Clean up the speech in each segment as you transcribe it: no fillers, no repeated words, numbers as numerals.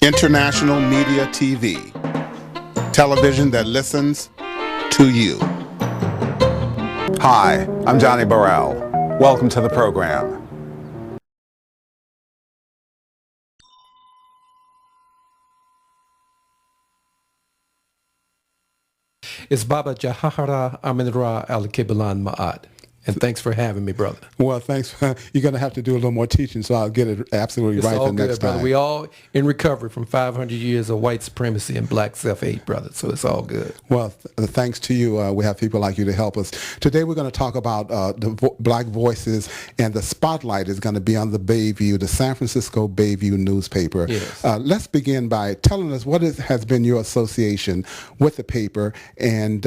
International Media TV, television that listens to you. Hi, I'm Johnnie Burrell. Welcome to the program. It's Baba Jahahara Amen-RA Alkebulan-Ma'at. And thanks for having me, brother. Well, thanks. You're going to have to do a little more teaching, so I'll get it absolutely right the next time. Brother. We all in recovery from 500 years of white supremacy and black self-hate, brother. So it's all good. Well, thanks to you. We have people like you to help us. Today we're going to talk about the black voices, and the spotlight is going to be on the Bayview, the San Francisco Bayview newspaper. Yes. Let's begin by telling us what has been your association with the paper, and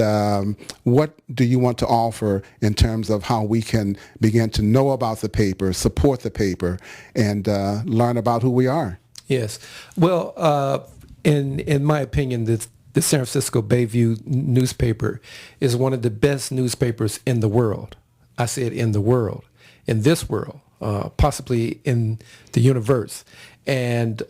what do you want to offer in terms of how we can begin to know about the paper, support the paper, and learn about who we are. Yes. Well, in my opinion, the San Francisco Bayview newspaper is one of the best newspapers in the world. I said in the world, in this world, possibly in the universe. And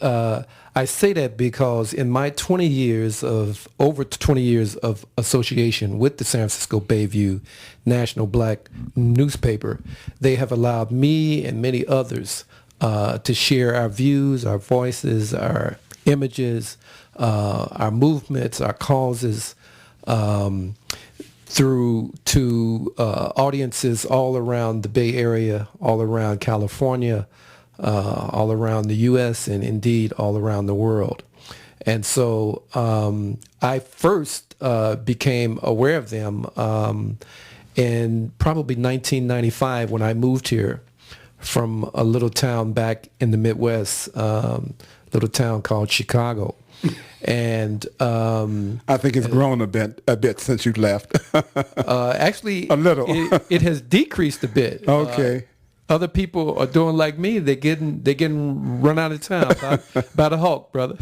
I say that because in my over 20 years of association with the San Francisco Bayview National Black newspaper, they have allowed me and many others to share our views, our voices, our images, our movements, our causes, through to audiences all around the Bay Area, all around California, all around the U.S., and indeed all around the world. And so I first became aware of them in probably 1995 when I moved here from a little town back in the Midwest, little town called Chicago. And I think it's grown a bit since you left. Actually, a little. it has decreased a bit. Okay. Other people are doing like me. They're getting run out of town by the Hulk, brother.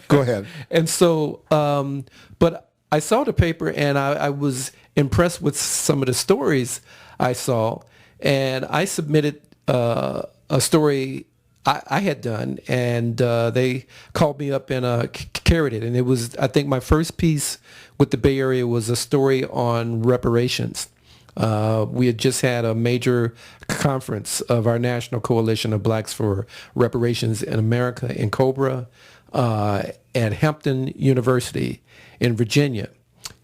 Go ahead. And so, but I saw the paper and I was impressed with some of the stories I saw, and I submitted a story I had done, and they called me up and carried it. And it was, I think, my first piece with the Bay Area was a story on reparations. We had just had a major conference of our National Coalition of Blacks for Reparations in America in Cobra at Hampton University in Virginia.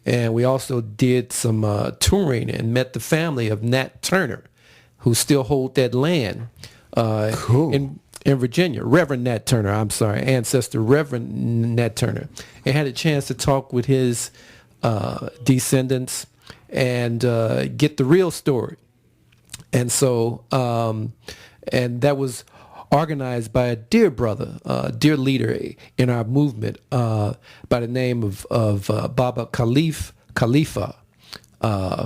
And we also did some touring and met the family of Nat Turner, who still hold that land in Virginia. Reverend Nat Turner, I'm sorry, ancestor Reverend Nat Turner. And had a chance to talk with his descendants and get the real story. And so, and that was organized by a dear brother, dear leader in our movement by the name of Baba Khalifa,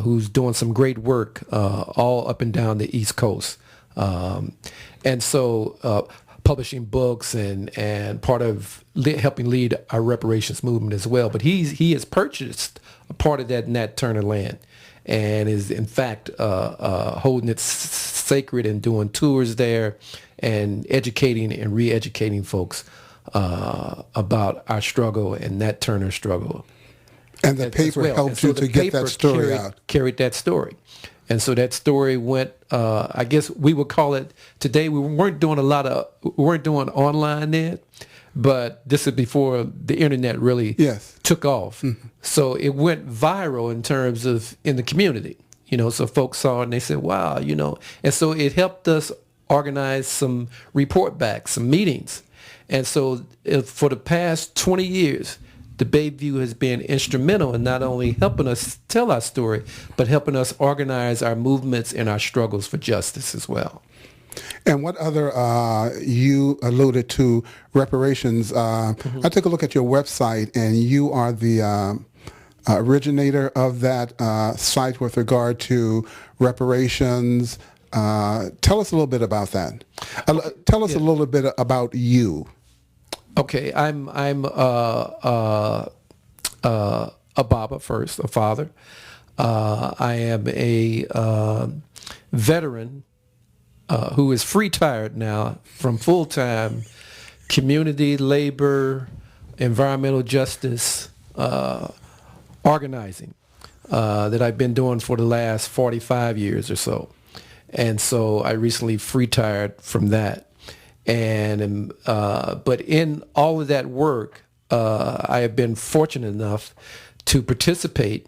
who's doing some great work all up and down the East Coast. And so publishing books and part of helping lead our reparations movement as well. But he has purchased a part of that Nat Turner land and is in fact holding it sacred and doing tours there and educating and re-educating folks about our struggle and Nat Turner's struggle. And the paper helped you to get that story out. Carried that story. And so that story went, I guess we would call it, today we weren't doing online then, but this is before the internet really took off. Mm-hmm. So it went viral in terms of in the community, so folks saw it and they said, wow, and so it helped us organize some report backs, some meetings. And so for the past 20 years, the Bayview has been instrumental in not only helping us tell our story, but helping us organize our movements and our struggles for justice as well. And what other, you alluded to reparations. I took a look at your website, and you are the originator of that site with regard to reparations. Tell us a little bit about that. Tell us a little bit about you. Okay, I'm a Baba first, a father. I am a veteran who is retired now from full-time community, labor, environmental justice organizing that I've been doing for the last 45 years or so. And so I recently retired from that. And but in all of that work, I have been fortunate enough to participate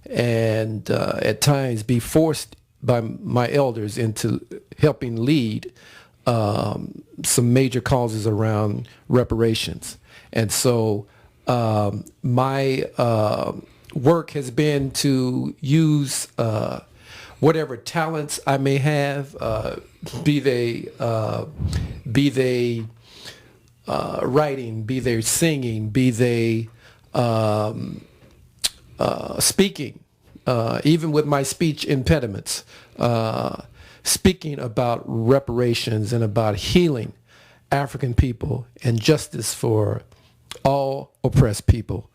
and at times be forced by my elders into helping lead some major causes around reparations. And so my work has been to use whatever talents I may have, be they writing, be they singing, be they speaking, even with my speech impediments, speaking about reparations and about healing African people and justice for all oppressed people.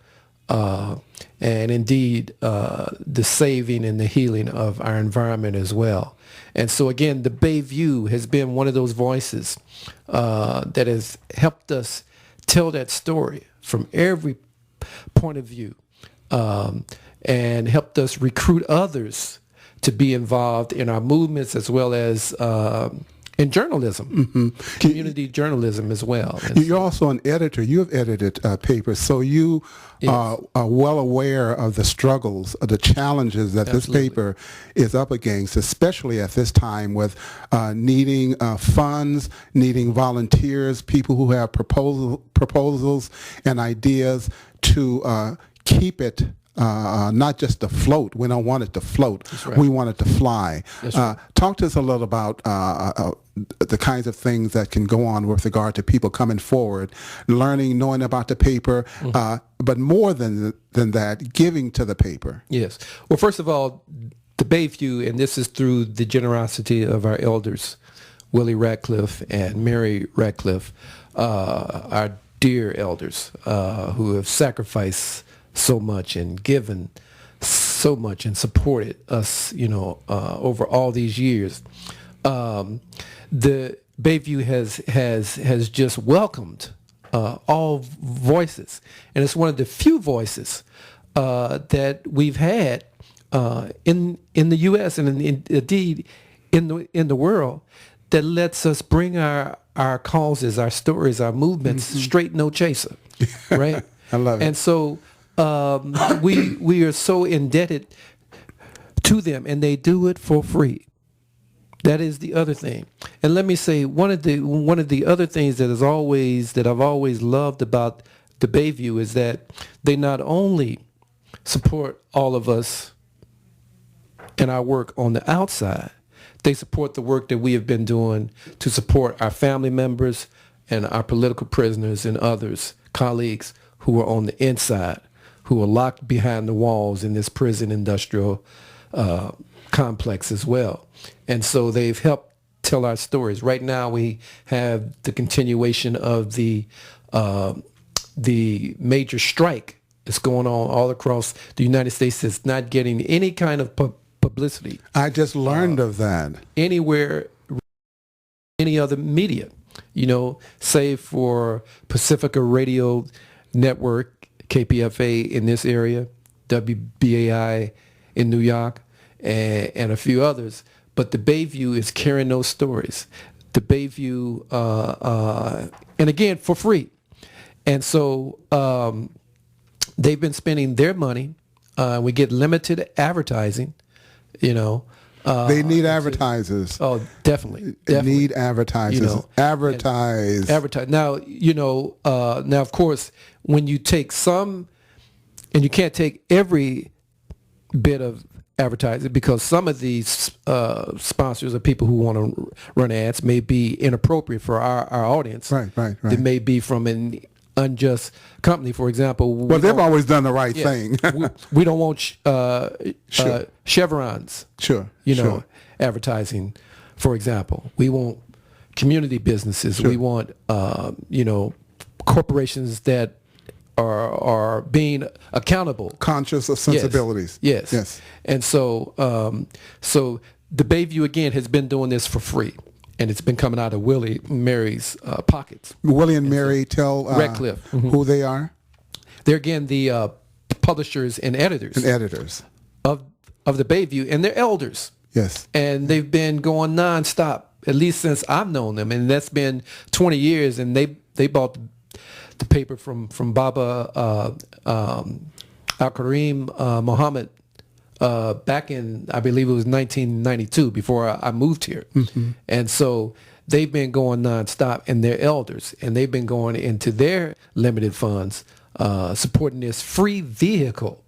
And indeed, the saving and the healing of our environment as well. And so again, the Bayview has been one of those voices that has helped us tell that story from every point of view, and helped us recruit others to be involved in our movements as well as in journalism, community journalism as well. You're also an editor. You have edited papers, so you are well aware of the struggles, of the challenges that this paper is up against, especially at this time with needing funds, needing volunteers, people who have proposals and ideas to keep it not just afloat. We don't want it to float. Right. We want it to fly. Right. Talk to us a little about the kinds of things that can go on with regard to people coming forward, learning, knowing about the paper, but more than that, giving to the paper. Yes. Well, first of all, the Bayview, and this is through the generosity of our elders, Willie Ratcliffe and Mary Ratcliffe, our dear elders who have sacrificed so much and given so much and supported us, over all these years. The Bayview has just welcomed all voices, and it's one of the few voices that we've had in the U.S. and indeed in the world that lets us bring our causes, our stories, our movements straight, no chaser, right? I love it. And so we are so indebted to them, and they do it for free. That is the other thing. And let me say, one of the other things that I've always loved about the Bayview is that they not only support all of us in our work on the outside, they support the work that we have been doing to support our family members and our political prisoners and others, colleagues who are on the inside, who are locked behind the walls in this prison industrial complex as well. And so they've helped tell our stories. Right now we have the continuation of the major strike that's going on all across the United States that's not getting any kind of publicity. I just learned of that. Anywhere, any other media, save for Pacifica Radio Network, KPFA in this area, WBAI in New York, and a few others. But the Bayview is carrying those stories. The Bayview, and again, for free. And so they've been spending their money. We get limited advertising, They need advertisers. Oh, definitely. Need advertisers. Advertise. Advertise. Now, now, of course, when you take some, and you can't take every bit of advertising, because some of these sponsors or people who want to run ads may be inappropriate for our audience. Right. They may be from an unjust company, for example. Well, they've always done the right thing. we don't want Chevron's, sure. advertising, for example. We want community businesses. Sure. We want, corporations that are being accountable, conscious of sensibilities. Yes. And so, so the Bayview again has been doing this for free, and it's been coming out of Willie and Mary's pockets. Willie and Mary, tell Radcliffe. who they are. They're again the publishers and editors of the Bayview, and they're elders. Yes. And they've been going nonstop, at least since I've known them, and that's been 20 years. And they bought the paper from Baba Al-Karim Muhammad back in, I believe it was 1992, before I moved here. And so they've been going nonstop, and they're elders, and they've been going into their limited funds, supporting this free vehicle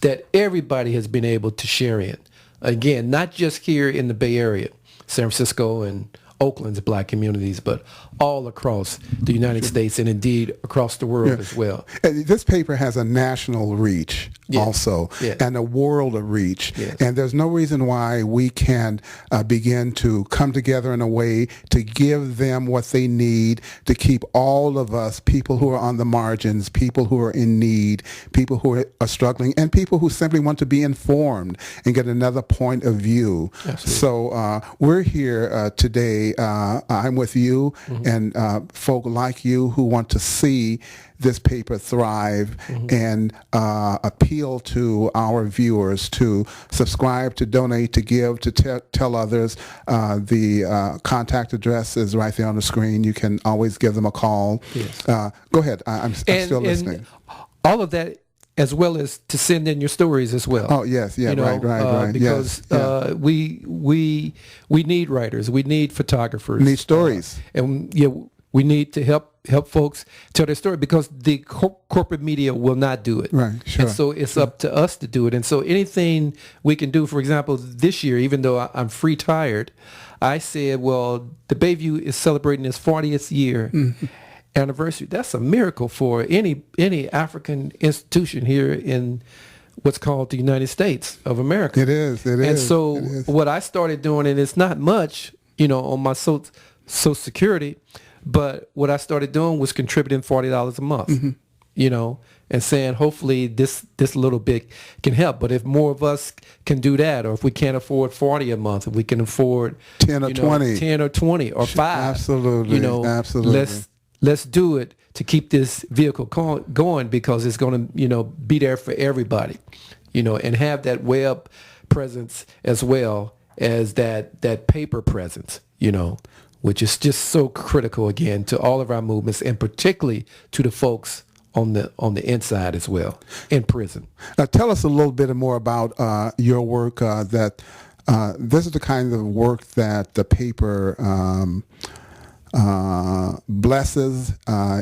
that everybody has been able to share in. Again, not just here in the Bay Area, San Francisco and Oakland's black communities, but all across the United States and indeed across the world as well. And this paper has a national reach also, and a world of reach. And there's no reason why we can't begin to come together in a way to give them what they need to keep all of us, people who are on the margins, people who are in need, people who are struggling, and people who simply want to be informed and get another point of view. Absolutely. So we're here today. I'm with you and folk like you who want to see this paper thrive and appeal to our viewers to subscribe, to donate, to give, to tell others. The contact address is right there on the screen. You can always give them a call. Yes. Go ahead. I'm still listening. All of that, as well as to send in your stories as well. Oh yes, yeah, right. Because we need writers, we need photographers, we need stories, and we need to help folks tell their story, because the corporate media will not do it. Right, sure. And so it's up to us to do it. And so anything we can do, for example, this year, even though I'm free-tired, I said, well, the Bayview is celebrating its 40th year. Anniversary. That's a miracle for any African institution here in what's called the United States of America. It is. And so what I started doing, and it's not much, on my Social Security, but what I started doing was contributing $40 a month, and saying hopefully this little bit can help. But if more of us can do that, or if we can't afford $40 a month, if we can afford 10 or 20 or 5, absolutely, let's do it to keep this vehicle going, because it's going to, be there for everybody, and have that web presence as well as that paper presence, which is just so critical, again, to all of our movements, and particularly to the folks on the inside as well, in prison. Now, tell us a little bit more about your work. That this is the kind of work that the paper blesses,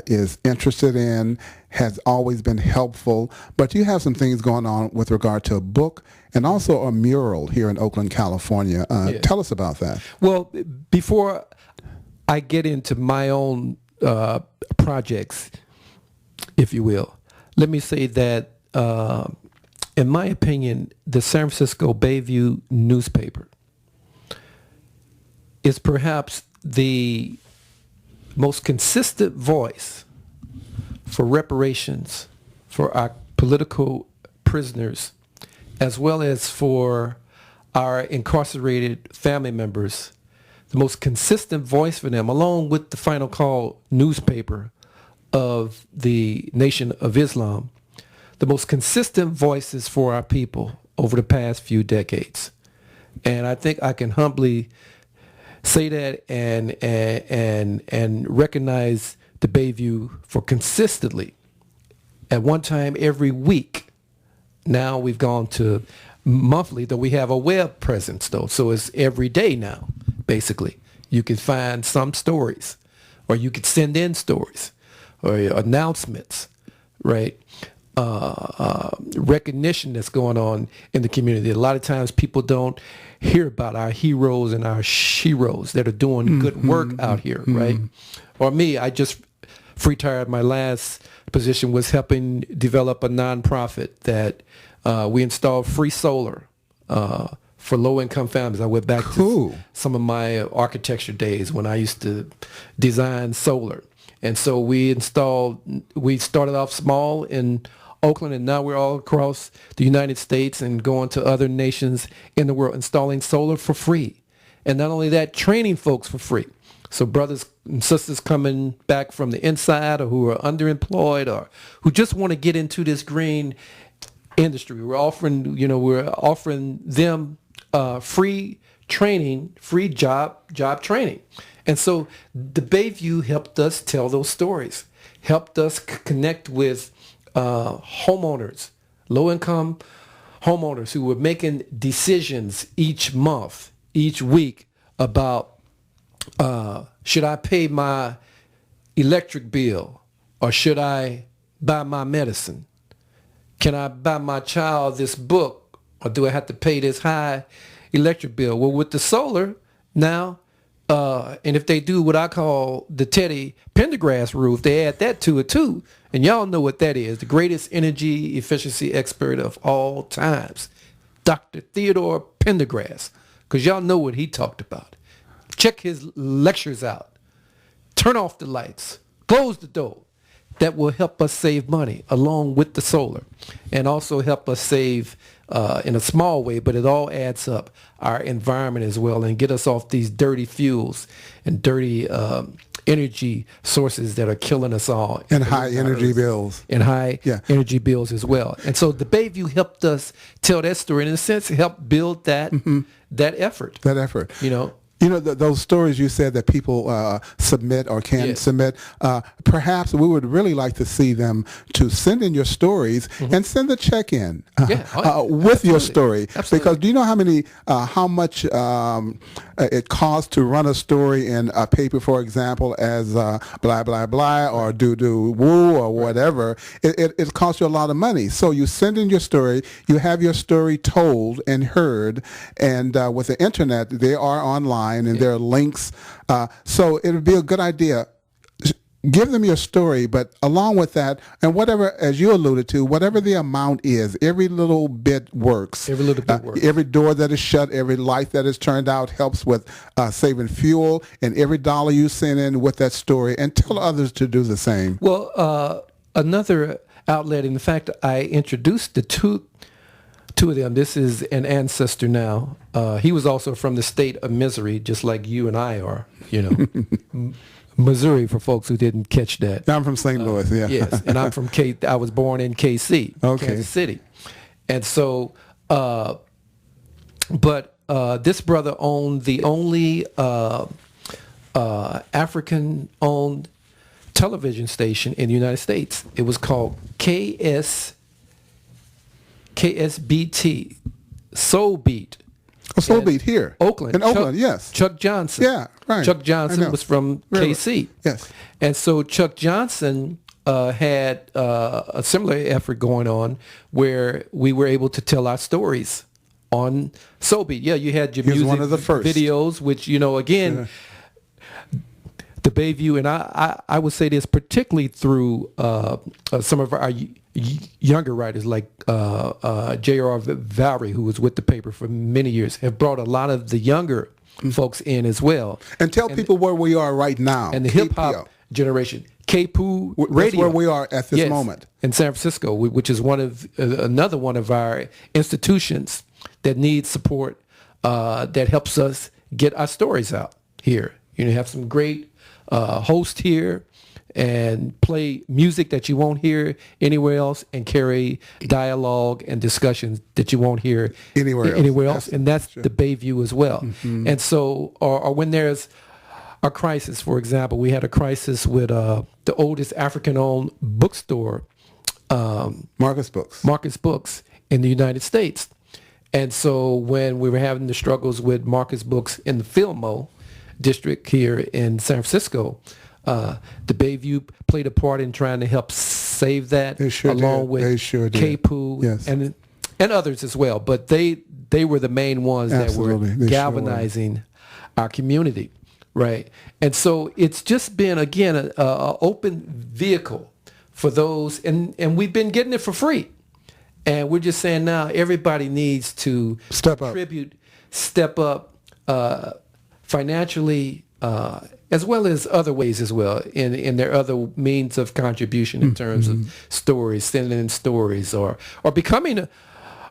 is interested in, has always been helpful. But you have some things going on with regard to a book and also a mural here in Oakland, California. Tell us about that. Well, before I get into my own projects, if you will, let me say that, in my opinion, the San Francisco Bayview newspaper is perhaps the most consistent voice for reparations for our political prisoners, as well as for our incarcerated family members, the most consistent voice for them, along with the Final Call newspaper of the Nation of Islam, the most consistent voices for our people over the past few decades. And I think I can humbly say that and recognize the Bayview for consistently, at one time every week. Now we've gone to monthly, though we have a web presence though, so it's every day now. Basically, you can find some stories, or you could send in stories or announcements, right? Recognition that's going on in the community. A lot of times people don't hear about our heroes and our sheroes that are doing good work out here, right? Or me, I just retired. My last position was helping develop a nonprofit that we installed free solar for low-income families. I went back to some of my architecture days when I used to design solar. And so we started off small in Oakland, and now we're all across the United States and going to other nations in the world, installing solar for free. And not only that, training folks for free. So brothers and sisters coming back from the inside or who are underemployed or who just want to get into this green industry, we're offering them free training, free job training. And so the Bayview helped us tell those stories, helped us connect with homeowners, low-income homeowners who were making decisions each month, each week about should I pay my electric bill or should I buy my medicine? Can I buy my child this book or do I have to pay this high electric bill? Well, with the solar now, and if they do what I call the Teddy Pendergrass roof, they add that to it too. And y'all know what that is, the greatest energy efficiency expert of all times, Dr. Theodore Pendergrass, because y'all know what he talked about. Check his lectures out. Turn off the lights. Close the door. That will help us save money along with the solar and also help us save in a small way, but it all adds up, our environment as well, and get us off these dirty fuels and dirty energy sources that are killing us all. And high energy bills. And high energy bills as well. And so the Bayview helped us tell that story, and in a sense, helped build that effort. That effort. You know, those stories you said that people submit or can submit, perhaps we would really like to see them to send in your stories and send a check in with your story. Absolutely. Because do you know how much it costs to run a story in a paper, for example, as blah, blah, blah, or doo-doo woo or whatever? It costs you a lot of money. So you send in your story, you have your story told and heard, and with the internet, they are online. And there are links. So it would be a good idea. Give them your story, but along with that, and whatever, as you alluded to, whatever the amount is, every little bit works. Every little bit works. Every door that is shut, every light that is turned out helps with saving fuel, and every dollar you send in with that story, and tell others to do the same. Well, another outlet, in fact, I introduced the two of them. This is an ancestor now. He was also from the state of Missouri, just like you and I are, Missouri, for folks who didn't catch that. I'm from St. Louis, Yes, and I'm from I was born in KC, Kansas City. And so, this brother owned the only African-owned television station in the United States. It was called KSBT, Soul Beat. Soul Beat here. Oakland. In Oakland, yes. Chuck Johnson. Yeah, right. Chuck Johnson was from KC. Yes. And so Chuck Johnson had a similar effort going on where we were able to tell our stories on Soul Beat. Yeah, you had your music one of the first videos, which, again, the Bayview, and I would say this particularly through some of our younger writers like J.R. Valerie, who was with the paper for many years, have brought a lot of the younger folks in as well. And tell people where we are right now. And the hip-hop generation. KPOO Radio. That's where we are at this moment. In San Francisco, which is another one of our institutions that needs support, that helps us get our stories out here. Have some great hosts here and play music that you won't hear anywhere else and carry dialogue and discussions that you won't hear anywhere else. And that's the Bayview as well. Mm-hmm. And so, or when there's a crisis, for example, we had a crisis with the oldest African-owned bookstore, Marcus Books in the United States. And so when we were having the struggles with Marcus Books in the Fillmore district here in San Francisco, the Bayview played a part in trying to help save that, along with KPOO and others as well. But they were the main ones that were galvanizing our community, right? And so it's just been, again, an open vehicle for those, and we've been getting it for free. And we're just saying now everybody needs to step up financially, as well as other ways as well, in their other means of contribution in terms of stories, sending in stories, or becoming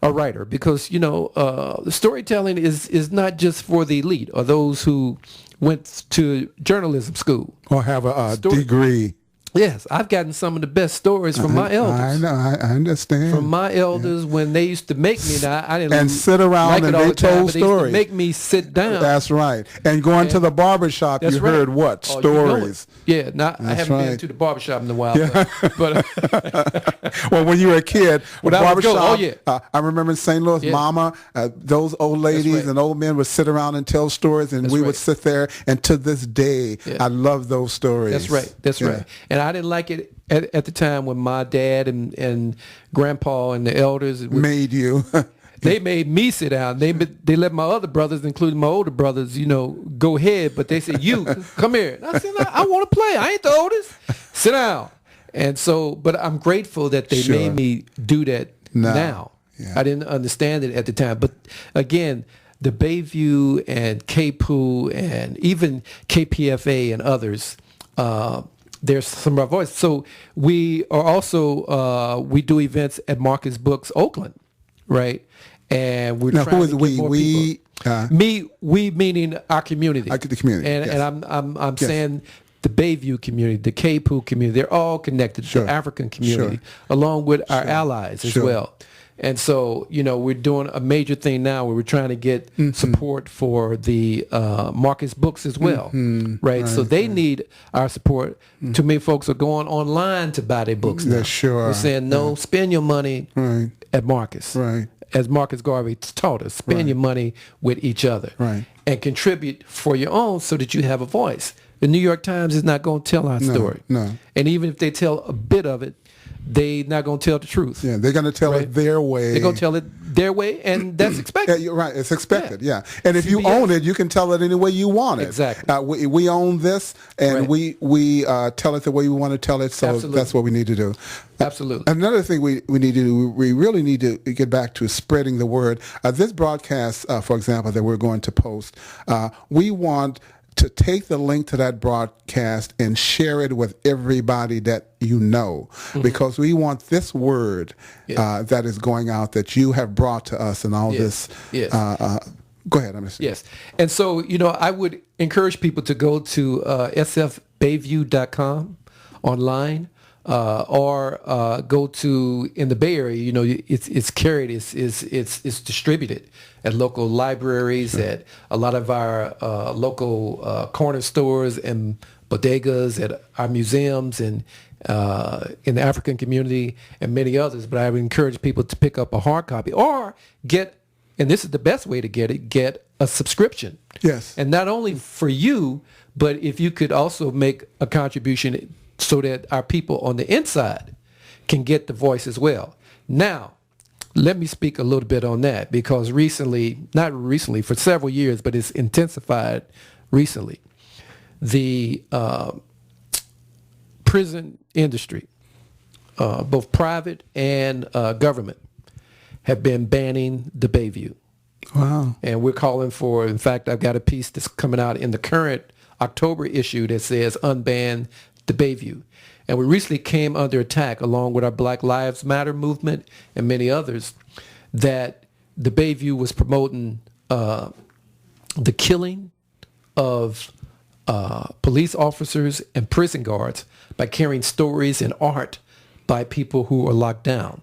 a writer, because the storytelling is not just for the elite or those who went to journalism school or have a Story- degree. Yes, I've gotten some of the best stories from my elders. I know, I understand. From my elders when they used to make me. Now I didn't And sit around like and it all they the time, told but they used to stories. make me sit down. That's right. And going to the barber shop, you That's right. heard what? Oh, you know Stories. it. Yeah, I haven't been right. to the barbershop in a while. But Well, when you were a kid, the When I was barbershop, going, oh, yeah. I remember in St. Louis, Yeah. Mama, those old ladies right. and old men would sit around and tell stories, and we would right. sit there. And to this day, Yeah. I love those stories. That's right. That's Yeah. right. And I didn't like it at the time when my dad and grandpa and the elders Made you. they made me sit down. They let my other brothers, including my older brothers, go ahead. But they said, "You come here." And I said, "I want to play. I ain't the oldest. Sit down." And so, but I'm grateful that they Sure. made me do that now. Yeah. I didn't understand it at the time. But again, the Bayview and KPOO and even KPFA and others, there's some of our voice. So we are also, we do events at Marcus Books Oakland, right? And we're Now, trying who is to get we? more We, people. We meaning our community. The community, And, yes. and I'm Yes. saying the Bayview community, the KPOO community, they're all connected to Sure. the African community, Sure. along with our allies as Sure. well. And so, we're doing a major thing now where we're trying to get support for the Marcus Books as well, right? So they need our support. Too many folks are going online to buy their books now. Yeah, sure. We're saying, no, spend your money Right. at Marcus. Right. As Marcus Garvey taught us, spend your money with each other. Right. And contribute for your own so that you have a voice. The New York Times is not going to tell our story. no. And even if they tell a bit of it, they're not going to tell the truth. Yeah, they're going to tell Right. it their way. They're going to tell it their way, and that's Yeah, expected. you're right. It's expected. Yeah, and if you CBS. own it, you can tell it any way you want it. Exactly. We own this, and Right. we tell it the way we want to tell it. So Absolutely. that's what we need to do. Absolutely. Another thing we need to do, we really need to get back to spreading the word. This broadcast, for example, that we're going to post, we want to take the link to that broadcast and share it with everybody that you know, because we want this word that is going out that you have brought to us and all this. Yes. Go ahead, I'm listening. Yes. And so, I would encourage people to go to sfbayview.com online, or go to, in the Bay Area, it's carried, it's distributed at local libraries, at a lot of our local corner stores and bodegas, at our museums, and in the African community and many others. But I would encourage people to pick up a hard copy or get, and this is the best way to get a subscription. Yes. And not only for you, but if you could also make a contribution so that our people on the inside can get the voice as well. Now, let me speak a little bit on that, because not recently, for several years, but it's intensified recently. The prison industry, both private and government, have been banning the Bayview. Wow. And we're calling for, in fact, I've got a piece that's coming out in the current October issue that says unban the Bayview. And we recently came under attack, along with our Black Lives Matter movement and many others, that the Bayview was promoting the killing of police officers and prison guards by carrying stories and art by people who are locked down.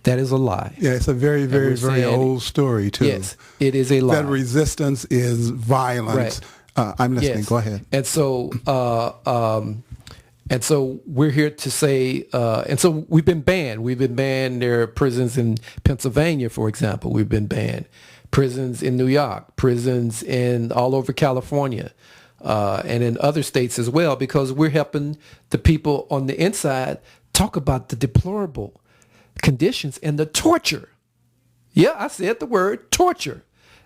That is a lie. Yeah, it's a very, very, we're very saying- old story, too. Yes, it is a lie. That resistance is violence. Right. I'm listening. Yes. Go ahead. And so we're here to say, and so we've been banned. We've been banned. There are prisons in Pennsylvania, for example. We've been banned. Prisons in New York, prisons in all over California, and in other states as well, because we're helping the people on the inside talk about the deplorable conditions and the torture. Yeah, I said the word torture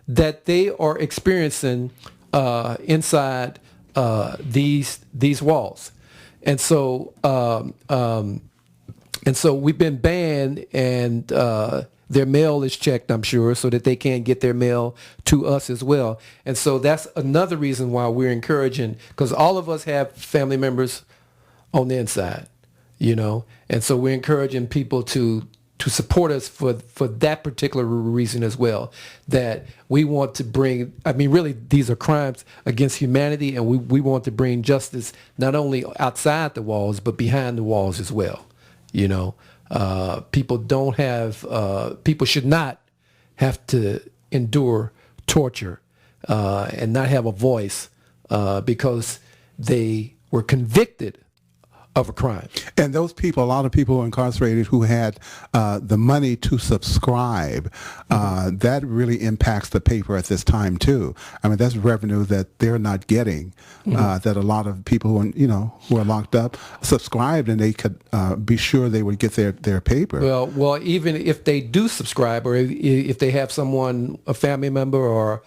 that they are experiencing inside these walls. And so we've been banned, and their mail is checked, I'm sure, so that they can't get their mail to us as well. And so that's another reason why we're encouraging, because all of us have family members on the inside, and so we're encouraging people to to support us for that particular reason as well. That we want to bring, I mean, really, these are crimes against humanity, and we want to bring justice not only outside the walls, but behind the walls as well. You know, people should not have to endure torture and not have a voice because they were convicted of a crime. And those people, a lot of people were incarcerated who had the money to subscribe. That really impacts the paper at this time too. I mean, that's revenue that they're not getting. That a lot of people who are locked up subscribed, and they could be sure they would get their paper. Well, even if they do subscribe, or if they have someone, a family member or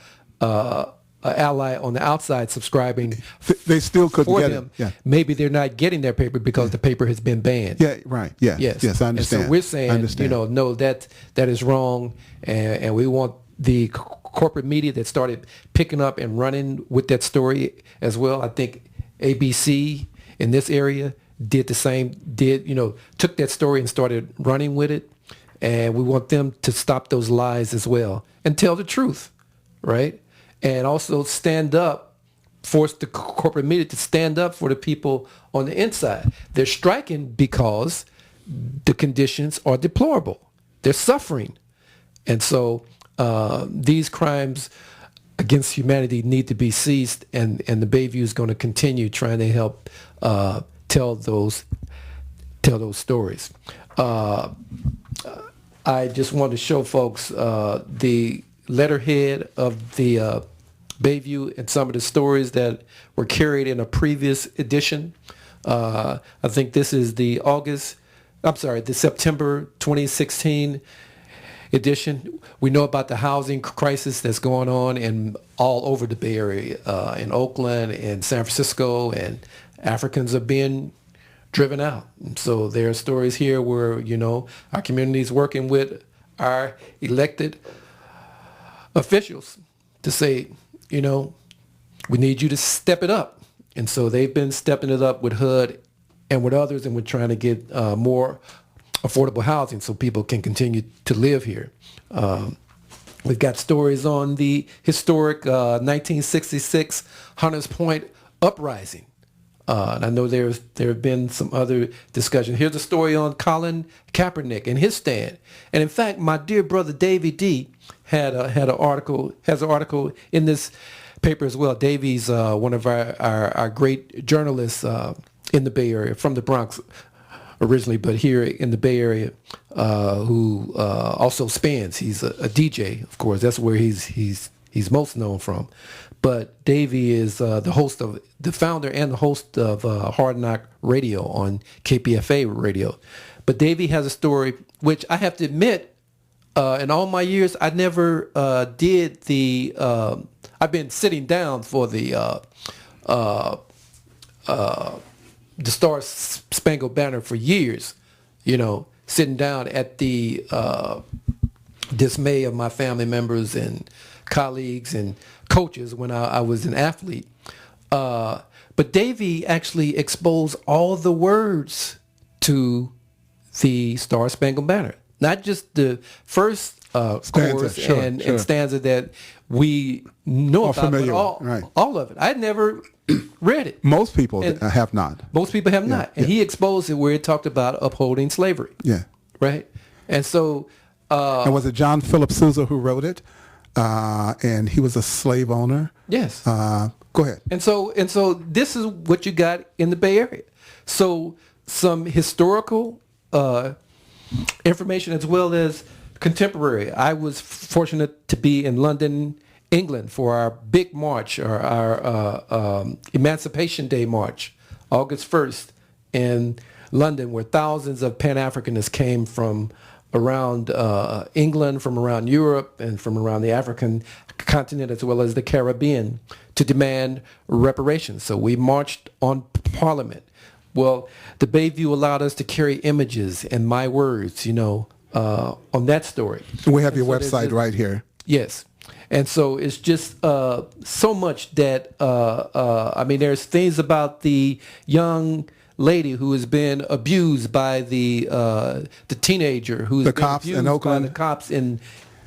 an ally on the outside subscribing, they still couldn't for get them. it. Yeah. Maybe they're not getting their paper because the paper has been banned. Yeah, right. Yeah. Yes. I understand. And so we're saying, no, that is wrong, and we want the corporate media that started picking up and running with that story as well. I think ABC in this area did the same. Took that story and started running with it, and we want them to stop those lies as well and tell the truth, right? And also stand up, force the corporate media to stand up for the people on the inside. They're striking because the conditions are deplorable. They're suffering. And so these crimes against humanity need to be ceased, and the Bayview is going to continue trying to help tell those stories. I just want to show folks the letterhead of the Bayview and some of the stories that were carried in a previous edition. I think this is the September 2016 edition. We know about the housing crisis that's going on all over the Bay Area, in Oakland and San Francisco, and Africans are being driven out. And so there are stories here where, our community is working with our elected officials to say, we need you to step it up. And so they've been stepping it up with HUD and with others, and we're trying to get more affordable housing so people can continue to live here. We've got stories on the historic 1966 Hunters Point uprising. And I know there have been some other discussions. Here's a story on Colin Kaepernick and his stand. And in fact, my dear brother Davey D has an article in this paper as well. Davey's one of our great journalists in the Bay Area, from the Bronx originally, but here in the Bay Area, who also spins. He's a DJ, of course. That's where he's most known from. But Davey is the founder and the host of Hard Knock Radio on KPFA Radio. But Davey has a story which I have to admit, in all my years, I never did the. I've been sitting down for the Star Spangled Banner for years, sitting down at the dismay of my family members and colleagues and coaches when I was an athlete. But Davey actually exposed all the words to the Star Spangled Banner, not just the first chorus and stanza that we know about, but all of it. I never read it. Most people have not. Most people have not. And he exposed it where it talked about upholding slavery. Yeah. Right? And so... and was it John Philip Sousa who wrote it? And he was a slave owner. Yes. Go ahead. And so this is what you got in the Bay Area. So some historical information as well as contemporary. I was fortunate to be in London, England for our big march, or our Emancipation Day March, August 1st in London, where thousands of Pan-Africanists came from around England, from around Europe, and from around the African continent as well as the Caribbean to demand reparations. So we marched on Parliament. Well, the Bayview allowed us to carry images and my words, on that story. We have your website right here. Yes. And so it's just so much that, there's things about the young lady who has been abused by the teenager who's The been cops in abused Oakland? by the cops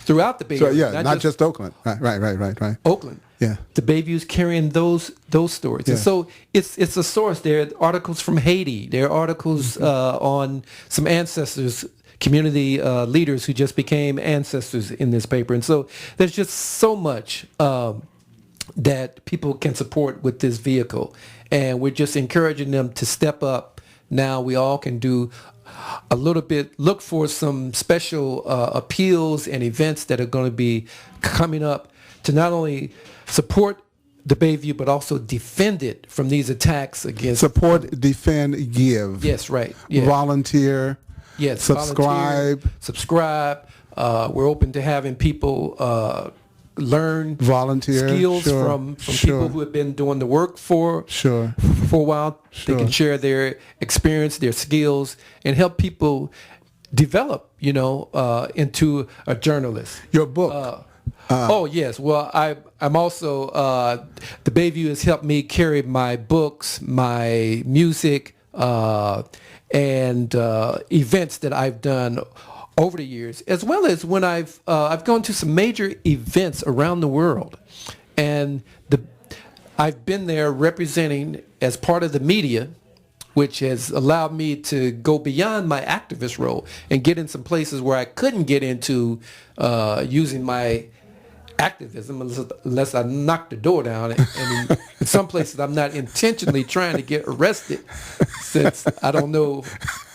throughout the Bay So Area. not just Oakland. Right. Oakland. Yeah. The Bayview's carrying those stories. Yeah. And so it's a source. There are articles from Haiti. There are articles on some ancestors, community leaders who just became ancestors in this paper. And so there's just so much that people can support with this vehicle. And we're just encouraging them to step up. Now we all can do a little bit, look for some special appeals and events that are going to be coming up to not only support the Bayview, but also defend it from these attacks against... Support, defend, give. Yes, right. Yeah. Volunteer. Yes, subscribe. Subscribe. We're open to having people learn volunteer skills sure, from sure. people who have been doing the work for a while. Sure. They can share their experience, their skills, and help people develop, into a journalist. Your book. Oh yes, well I'm also the Bayview has helped me carry my books, my music, and events that I've done over the years, as well as when I've gone to some major events around the world, and I've been there representing as part of the media, which has allowed me to go beyond my activist role and get in some places where I couldn't get into using my activism unless I knock the door down. And in some places I'm not intentionally trying to get arrested, since I don't know,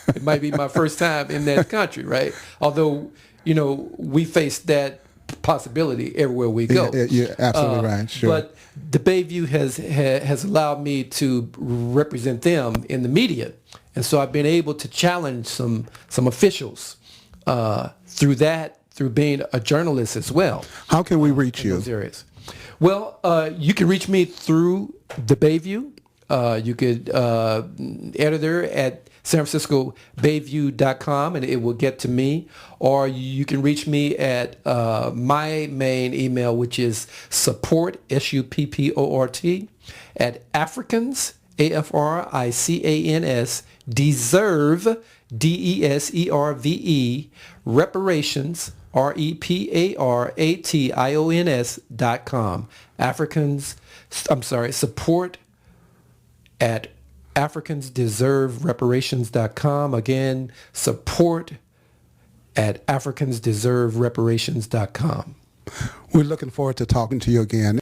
it might be my first time in that country, right? Although, we face that possibility everywhere we go. You're absolutely right, sure. But the Bayview has allowed me to represent them in the media. And so I've been able to challenge some officials through being a journalist as well. How can we reach you? Those areas. Well, you can reach me through the Bayview. You could editor at San Francisco Bayview.com, and it will get to me. Or you can reach me at my main email, which is support, SUPPORT, at Africans, AFRICANS, deserve, DESERVE, reparations, REPARATIONS.com. Support at AfricansDeserveReparations.com. Again, support at AfricansDeserveReparations.com. We're looking forward to talking to you again.